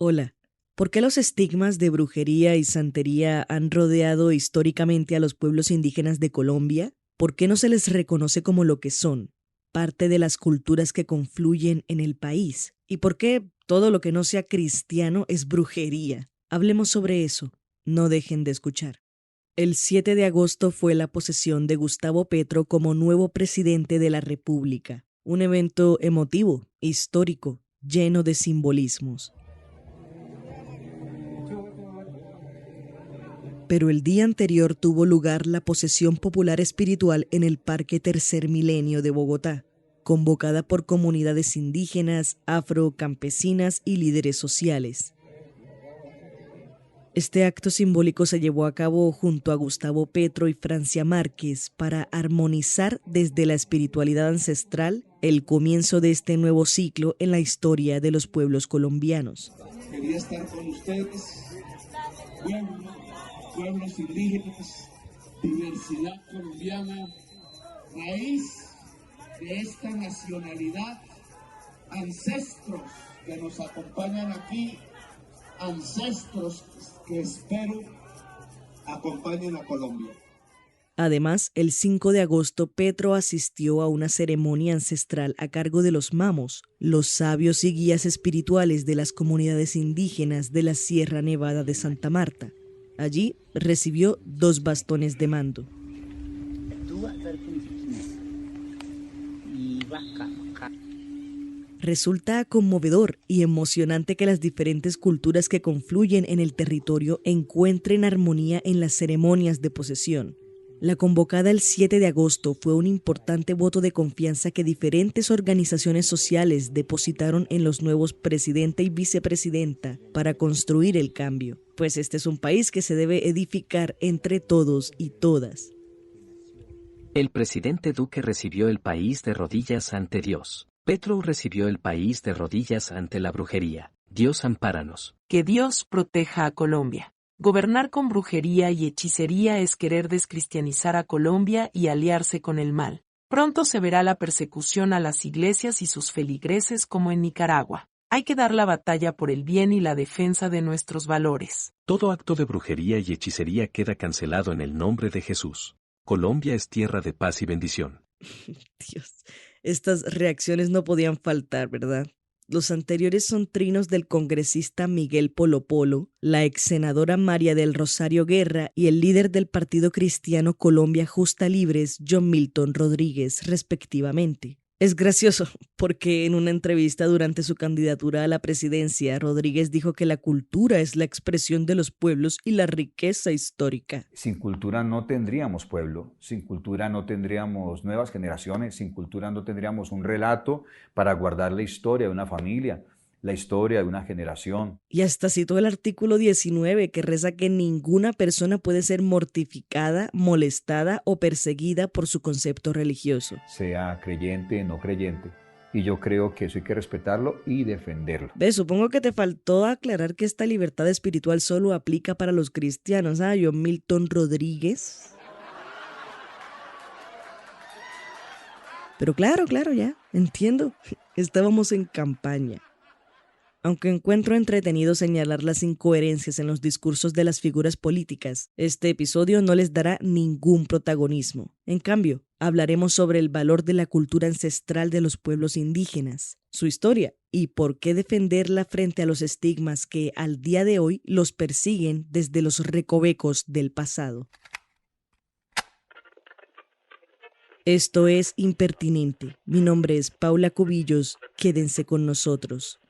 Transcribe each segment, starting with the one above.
Hola. ¿Por qué los estigmas de brujería y santería han rodeado históricamente a los pueblos indígenas de Colombia? ¿Por qué no se les reconoce como lo que son, parte de las culturas que confluyen en el país? ¿Y por qué todo lo que no sea cristiano es brujería? Hablemos sobre eso. No dejen de escuchar. El 7 de agosto fue la posesión de Gustavo Petro como nuevo presidente de la República. Un evento emotivo, histórico, lleno de simbolismos. Pero el día anterior tuvo lugar la posesión popular espiritual en el Parque Tercer Milenio de Bogotá, convocada por comunidades indígenas, afrocampesinas y líderes sociales. Este acto simbólico se llevó a cabo junto a Gustavo Petro y Francia Márquez para armonizar desde la espiritualidad ancestral el comienzo de este nuevo ciclo en la historia de los pueblos colombianos. Quería estar con ustedes, pueblos indígenas, diversidad colombiana, raíz de esta nacionalidad, ancestros que nos acompañan aquí, ancestros que espero acompañen a Colombia. Además, el 5 de agosto, Petro asistió a una ceremonia ancestral a cargo de los mamos, los sabios y guías espirituales de las comunidades indígenas de la Sierra Nevada de Santa Marta. Allí recibió 2 bastones de mando. Resulta conmovedor y emocionante que las diferentes culturas que confluyen en el territorio encuentren armonía en las ceremonias de posesión. La convocada el 7 de agosto fue un importante voto de confianza que diferentes organizaciones sociales depositaron en los nuevos presidente y vicepresidenta para construir el cambio, pues este es un país que se debe edificar entre todos y todas. El presidente Duque recibió el país de rodillas ante Dios. Petro recibió el país de rodillas ante la brujería. Dios ampáranos. Que Dios proteja a Colombia. Gobernar con brujería y hechicería es querer descristianizar a Colombia y aliarse con el mal. Pronto se verá la persecución a las iglesias y sus feligreses como en Nicaragua. Hay que dar la batalla por el bien y la defensa de nuestros valores. Todo acto de brujería y hechicería queda cancelado en el nombre de Jesús. Colombia es tierra de paz y bendición. Dios, estas reacciones no podían faltar, ¿verdad? Los anteriores son trinos del congresista Miguel Polo Polo, la ex senadora María del Rosario Guerra y el líder del Partido Cristiano Colombia Justa Libres, John Milton Rodríguez, respectivamente. Es gracioso porque en una entrevista durante su candidatura a la presidencia, Rodríguez dijo que la cultura es la expresión de los pueblos y la riqueza histórica. Sin cultura no tendríamos pueblo, sin cultura no tendríamos nuevas generaciones, sin cultura no tendríamos un relato para guardar la historia de una familia, la historia de una generación. Y hasta citó el artículo 19 que reza que ninguna persona puede ser mortificada, molestada o perseguida por su concepto religioso. Sea creyente o no creyente. Y yo creo que eso hay que respetarlo y defenderlo. Supongo que te faltó aclarar que esta libertad espiritual solo aplica para los cristianos. John Milton Rodríguez. Pero claro, ya, entiendo. Estábamos en campaña. Aunque encuentro entretenido señalar las incoherencias en los discursos de las figuras políticas, este episodio no les dará ningún protagonismo. En cambio, hablaremos sobre el valor de la cultura ancestral de los pueblos indígenas, su historia y por qué defenderla frente a los estigmas que al día de hoy los persiguen desde los recovecos del pasado. Esto es Impertinente. Mi nombre es Paula Cubillos. Quédense con nosotros.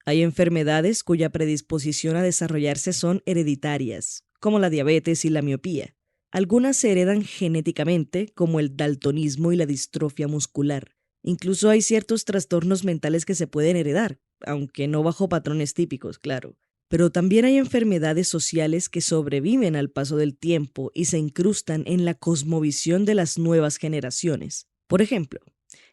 Hay enfermedades cuya predisposición a desarrollarse son hereditarias, como la diabetes y la miopía. Algunas se heredan genéticamente, como el daltonismo y la distrofia muscular. Incluso hay ciertos trastornos mentales que se pueden heredar, aunque no bajo patrones típicos, claro. Pero también hay enfermedades sociales que sobreviven al paso del tiempo y se incrustan en la cosmovisión de las nuevas generaciones. Por ejemplo,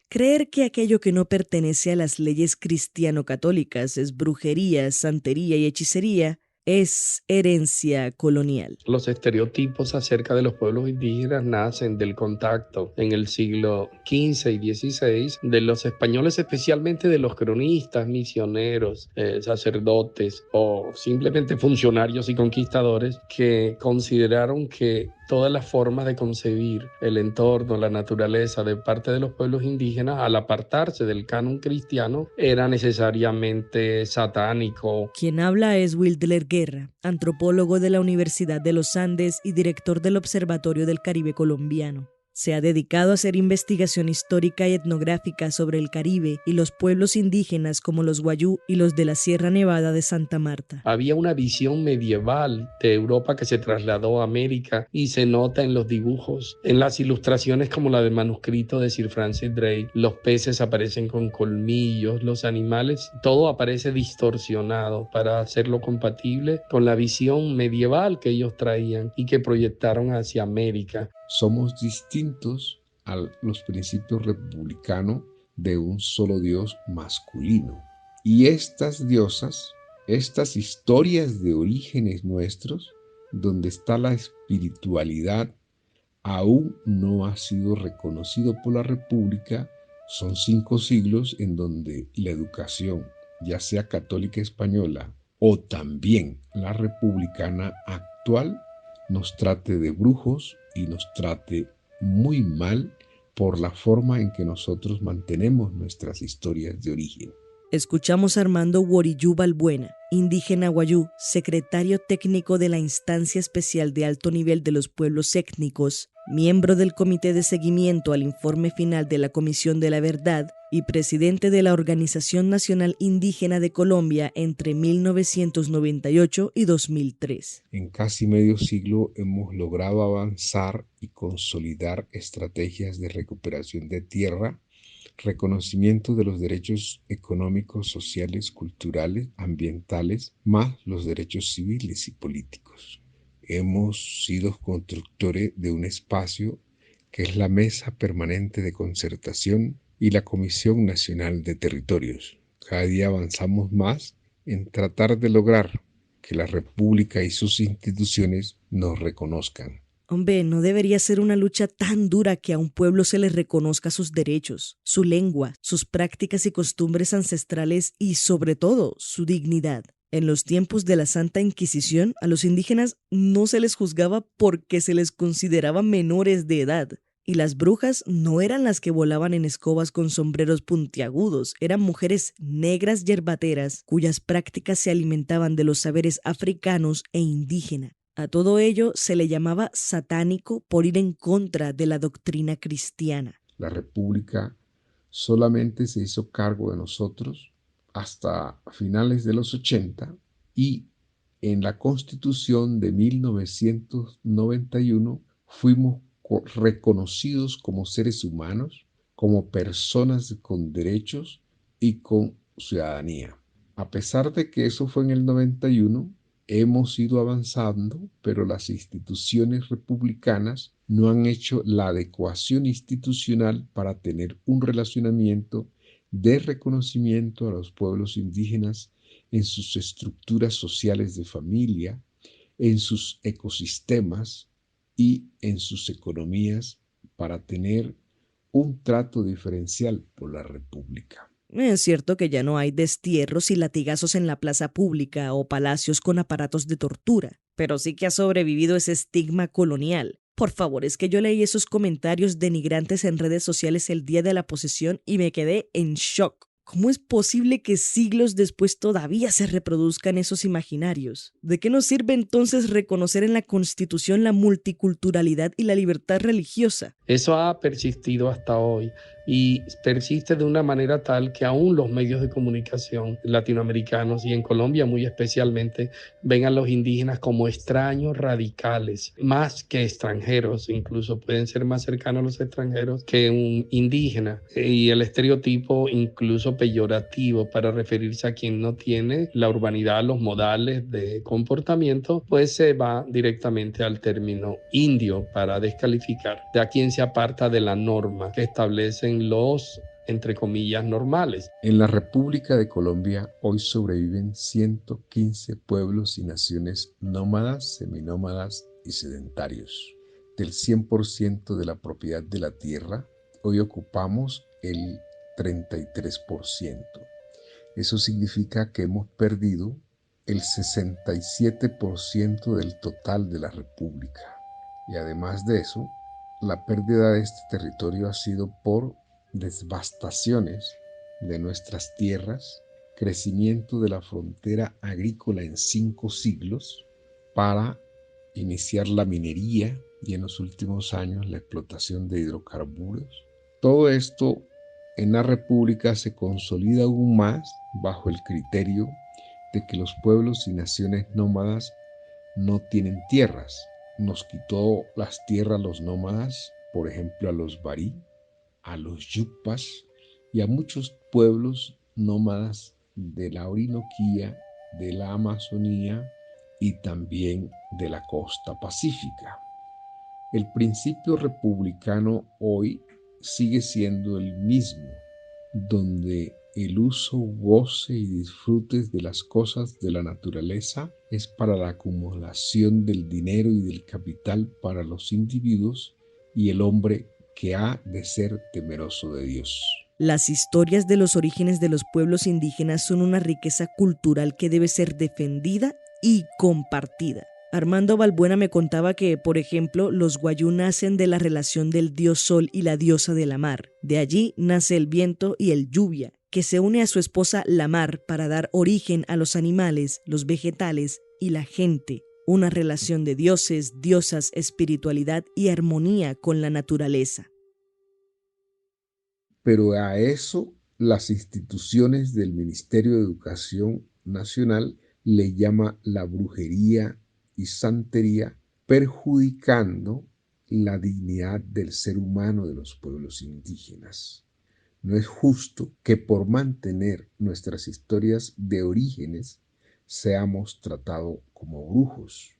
creer que aquello que no pertenece a las leyes cristiano-católicas es brujería, santería y hechicería es herencia colonial. Los estereotipos acerca de los pueblos indígenas nacen del contacto en el siglo XV y XVI de los españoles, especialmente de los cronistas, misioneros, sacerdotes o simplemente funcionarios y conquistadores que consideraron que todas las formas de concebir el entorno, la naturaleza de parte de los pueblos indígenas, al apartarse del canon cristiano, era necesariamente satánico. Quien habla es Wildler Guerra, antropólogo de la Universidad de los Andes y director del Observatorio del Caribe Colombiano. Se ha dedicado a hacer investigación histórica y etnográfica sobre el Caribe y los pueblos indígenas como los Wayuu y los de la Sierra Nevada de Santa Marta. Había una visión medieval de Europa que se trasladó a América y se nota en los dibujos, en las ilustraciones como la del manuscrito de Sir Francis Drake. Los peces aparecen con colmillos, los animales, todo aparece distorsionado para hacerlo compatible con la visión medieval que ellos traían y que proyectaron hacia América. Somos distintos a los principios republicanos de un solo Dios masculino. Y estas diosas, estas historias de orígenes nuestros, donde está la espiritualidad, aún no ha sido reconocido por la República. Son 5 siglos en donde la educación, ya sea católica española o también la republicana actual, nos trate de brujos y nos trate muy mal por la forma en que nosotros mantenemos nuestras historias de origen. Escuchamos a Armando Worillú Balbuena, indígena Wayuu, secretario técnico de la Instancia Especial de Alto Nivel de los Pueblos Étnicos, miembro del Comité de Seguimiento al Informe Final de la Comisión de la Verdad y presidente de la Organización Nacional Indígena de Colombia entre 1998 y 2003. En casi medio siglo hemos logrado avanzar y consolidar estrategias de recuperación de tierra, reconocimiento de los derechos económicos, sociales, culturales, ambientales, más los derechos civiles y políticos. Hemos sido constructores de un espacio que es la Mesa Permanente de Concertación y la Comisión Nacional de Territorios. Cada día avanzamos más en tratar de lograr que la República y sus instituciones nos reconozcan. Hombre, no debería ser una lucha tan dura que a un pueblo se le reconozca sus derechos, su lengua, sus prácticas y costumbres ancestrales y, sobre todo, su dignidad. En los tiempos de la Santa Inquisición, a los indígenas no se les juzgaba porque se les consideraba menores de edad. Y las brujas no eran las que volaban en escobas con sombreros puntiagudos, eran mujeres negras yerbateras cuyas prácticas se alimentaban de los saberes africanos e indígena. A todo ello se le llamaba satánico por ir en contra de la doctrina cristiana. La República solamente se hizo cargo de nosotros hasta finales de los 80 y en la Constitución de 1991 fuimos reconocidos como seres humanos, como personas con derechos y con ciudadanía. A pesar de que eso fue en el 91, hemos ido avanzando, pero las instituciones republicanas no han hecho la adecuación institucional para tener un relacionamiento de reconocimiento a los pueblos indígenas en sus estructuras sociales de familia, en sus ecosistemas y en sus economías para tener un trato diferencial por la República. Es cierto que ya no hay destierros y latigazos en la plaza pública o palacios con aparatos de tortura, pero sí que ha sobrevivido ese estigma colonial. Por favor, es que yo leí esos comentarios denigrantes en redes sociales el día de la posesión y me quedé en shock. ¿Cómo es posible que siglos después todavía se reproduzcan esos imaginarios? ¿De qué nos sirve entonces reconocer en la Constitución la multiculturalidad y la libertad religiosa? Eso ha persistido hasta hoy y persiste de una manera tal que aún los medios de comunicación latinoamericanos y en Colombia muy especialmente ven a los indígenas como extraños radicales, más que extranjeros, incluso pueden ser más cercanos a los extranjeros que un indígena, y el estereotipo incluso peyorativo para referirse a quien no tiene la urbanidad, los modales de comportamiento, pues se va directamente al término indio para descalificar de a quien se aparta de la norma que establecen los entre comillas, normales. En la República de Colombia hoy sobreviven 115 pueblos y naciones nómadas, seminómadas y sedentarios. Del 100% de la propiedad de la tierra, hoy ocupamos el 33%. Eso significa que hemos perdido el 67% del total de la República. Y además de eso, la pérdida de este territorio ha sido por devastaciones de nuestras tierras, crecimiento de la frontera agrícola en 5 siglos para iniciar la minería y en los últimos años la explotación de hidrocarburos. Todo esto en la República se consolida aún más bajo el criterio de que los pueblos y naciones nómadas no tienen tierras. Nos quitó las tierras los nómadas, por ejemplo a los barí, a los yupas y a muchos pueblos nómadas de la Orinoquía, de la Amazonía y también de la costa pacífica. El principio republicano hoy sigue siendo el mismo, donde el uso, goce y disfrutes de las cosas de la naturaleza es para la acumulación del dinero y del capital para los individuos y el hombre que ha de ser temeroso de Dios. Las historias de los orígenes de los pueblos indígenas son una riqueza cultural que debe ser defendida y compartida. Armando Balbuena me contaba que, por ejemplo, los guayú nacen de la relación del dios sol y la diosa de la mar. De allí nace el viento y el lluvia, que se une a su esposa la mar para dar origen a los animales, los vegetales y la gente. Una relación de dioses, diosas, espiritualidad y armonía con la naturaleza. Pero a eso las instituciones del Ministerio de Educación Nacional le llama la brujería y santería, perjudicando la dignidad del ser humano de los pueblos indígenas. No es justo que por mantener nuestras historias de orígenes seamos tratados como brujos.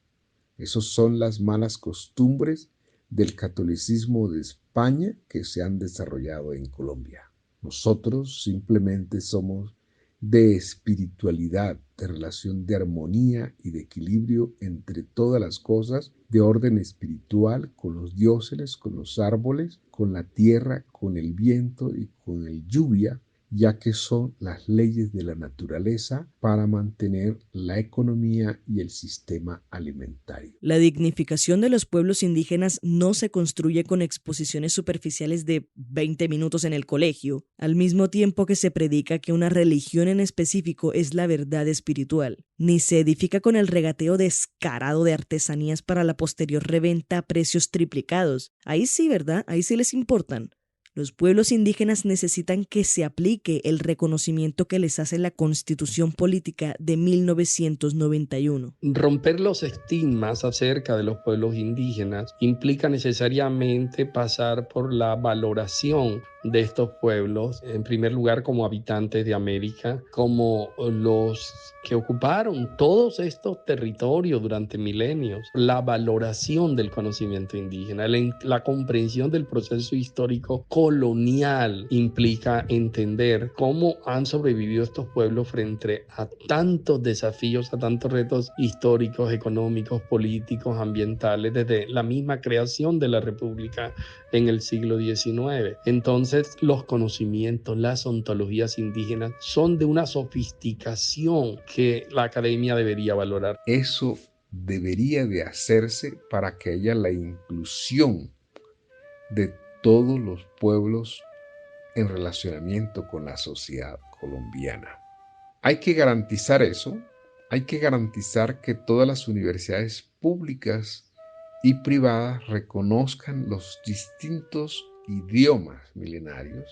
Esas son las malas costumbres del catolicismo de España que se han desarrollado en Colombia. Nosotros simplemente somos de espiritualidad, de relación de armonía y de equilibrio entre todas las cosas, de orden espiritual con los dioses, con los árboles, con la tierra, con el viento y con el lluvia, ya que son las leyes de la naturaleza para mantener la economía y el sistema alimentario. La dignificación de los pueblos indígenas no se construye con exposiciones superficiales de 20 minutos en el colegio, al mismo tiempo que se predica que una religión en específico es la verdad espiritual, ni se edifica con el regateo descarado de artesanías para la posterior reventa a precios triplicados. Ahí sí, ¿verdad? Ahí sí les importan. Los pueblos indígenas necesitan que se aplique el reconocimiento que les hace la Constitución Política de 1991. Romper los estigmas acerca de los pueblos indígenas implica necesariamente pasar por la valoración de estos pueblos, en primer lugar como habitantes de América, como los que ocuparon todos estos territorios durante milenios, la valoración del conocimiento indígena, la comprensión del proceso histórico colonial implica entender cómo han sobrevivido estos pueblos frente a tantos desafíos, a tantos retos históricos, económicos, políticos, ambientales, desde la misma creación de la República en el siglo XIX. Entonces, los conocimientos, las ontologías indígenas son de una sofisticación que la academia debería valorar. Eso debería de hacerse para que haya la inclusión de todos los pueblos en relacionamiento con la sociedad colombiana. Hay que garantizar eso, hay que garantizar que todas las universidades públicas y privadas reconozcan los distintos idiomas milenarios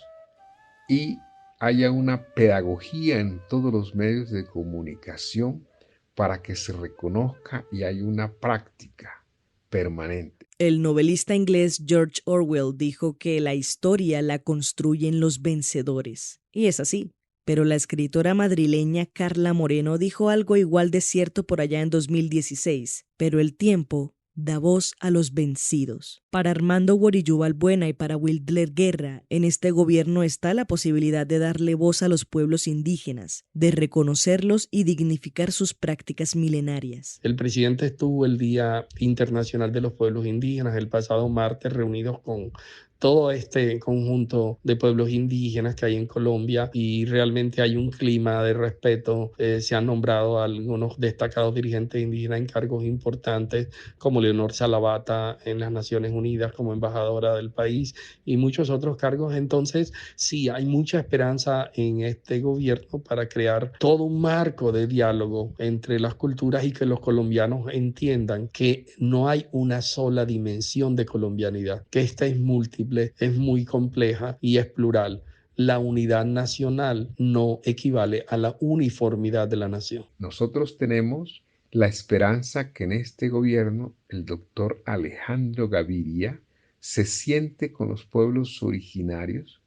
y haya una pedagogía en todos los medios de comunicación para que se reconozca y haya una práctica permanente. El novelista inglés George Orwell dijo que la historia la construyen los vencedores. Y es así. Pero la escritora madrileña Carla Moreno dijo algo igual de cierto por allá en 2016. Pero el tiempo da voz a los vencidos. Para Armando Guorillú Balbuena y para Wildler Guerra, en este gobierno está la posibilidad de darle voz a los pueblos indígenas, de reconocerlos y dignificar sus prácticas milenarias. El presidente estuvo el Día Internacional de los Pueblos Indígenas el pasado martes reunidos con todo este conjunto de pueblos indígenas que hay en Colombia y realmente hay un clima de respeto. Se han nombrado a algunos destacados dirigentes indígenas en cargos importantes como Leonor Salavata en las Naciones Unidas como embajadora del país y muchos otros cargos. Entonces sí, hay mucha esperanza en este gobierno para crear todo un marco de diálogo entre las culturas y que los colombianos entiendan que no hay una sola dimensión de colombianidad, que esta es múltiple, es muy compleja y es plural. La unidad nacional no equivale a la uniformidad de la nación. Nosotros tenemos la esperanza que en este gobierno el doctor Alejandro Gaviria se siente con los pueblos originarios,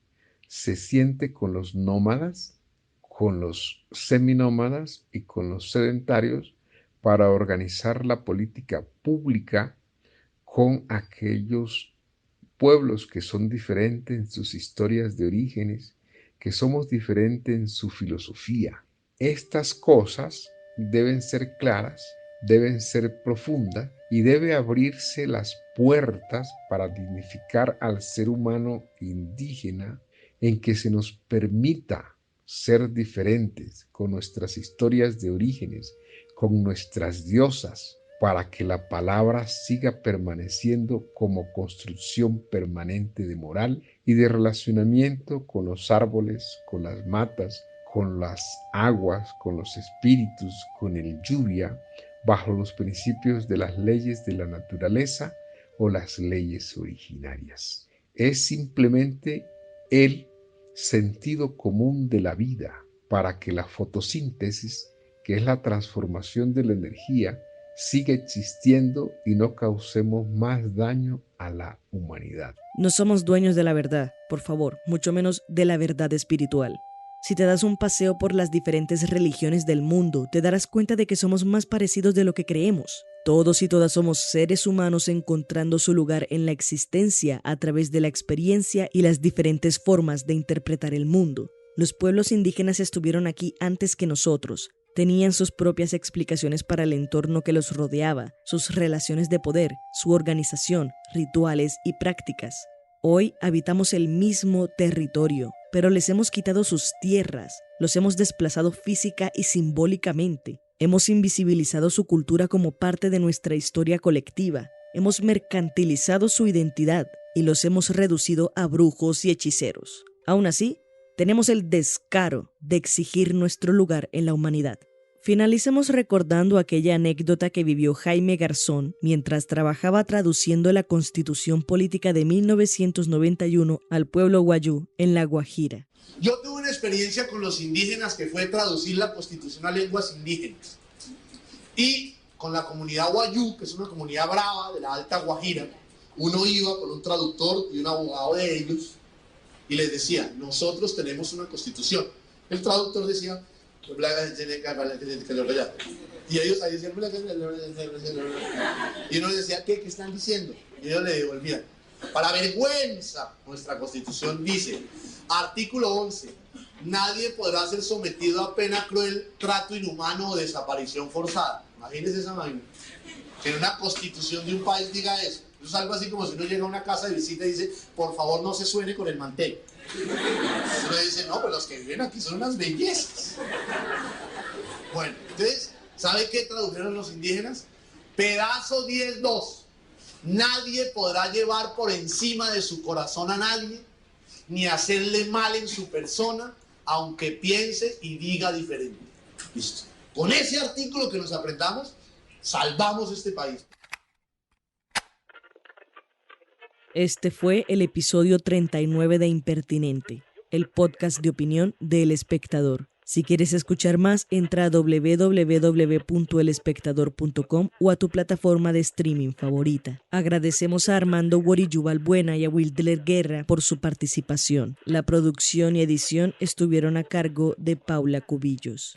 se siente con los nómadas, con los seminómadas y con los sedentarios para organizar la política pública con aquellos pueblos que son diferentes en sus historias de orígenes, que somos diferentes en su filosofía. Estas cosas deben ser claras, deben ser profundas y debe abrirse las puertas para dignificar al ser humano indígena en que se nos permita ser diferentes con nuestras historias de orígenes, con nuestras diosas, para que la palabra siga permaneciendo como construcción permanente de moral y de relacionamiento con los árboles, con las matas, con las aguas, con los espíritus, con el lluvia, bajo los principios de las leyes de la naturaleza o las leyes originarias. Es simplemente el sentido común de la vida para que la fotosíntesis, que es la transformación de la energía, siga existiendo y no causemos más daño a la humanidad. No somos dueños de la verdad, por favor, mucho menos de la verdad espiritual. Si te das un paseo por las diferentes religiones del mundo, te darás cuenta de que somos más parecidos de lo que creemos. Todos y todas somos seres humanos encontrando su lugar en la existencia a través de la experiencia y las diferentes formas de interpretar el mundo. Los pueblos indígenas estuvieron aquí antes que nosotros. Tenían sus propias explicaciones para el entorno que los rodeaba, sus relaciones de poder, su organización, rituales y prácticas. Hoy habitamos el mismo territorio, pero les hemos quitado sus tierras, los hemos desplazado física y simbólicamente. Hemos invisibilizado su cultura como parte de nuestra historia colectiva. Hemos mercantilizado su identidad y los hemos reducido a brujos y hechiceros. Aún así, tenemos el descaro de exigir nuestro lugar en la humanidad. Finalicemos recordando aquella anécdota que vivió Jaime Garzón mientras trabajaba traduciendo la Constitución Política de 1991 al pueblo wayú en La Guajira. Yo tuve una experiencia con los indígenas que fue traducir la Constitución a lenguas indígenas. Y con la comunidad wayú, que es una comunidad brava de la Alta Guajira, uno iba con un traductor y un abogado de ellos y les decía, nosotros tenemos una constitución. El traductor decía, y ellos ahí decían, y uno les decía, ¿qué están diciendo? Y ellos le devolvían, para vergüenza, nuestra constitución dice, artículo 11, nadie podrá ser sometido a pena cruel, trato inhumano o desaparición forzada. Imagínense esa vaina. Que en una constitución de un país diga eso. Eso es algo así como si uno llega a una casa de visita y dice, por favor no se suene con el mantel. Uno dice, no, pues los que viven aquí son unas bellezas. Bueno, entonces, ¿sabe qué tradujeron los indígenas? Pedazo 10.2. Nadie podrá llevar por encima de su corazón a nadie, ni hacerle mal en su persona, aunque piense y diga diferente. Listo. Con ese artículo que nos aprendamos, salvamos este país. Este fue el episodio 39 de Impertinente, el podcast de opinión de El Espectador. Si quieres escuchar más, entra a www.elespectador.com o a tu plataforma de streaming favorita. Agradecemos a Armando Guorillú Balbuena y a Wildler Guerra por su participación. La producción y edición estuvieron a cargo de Paula Cubillos.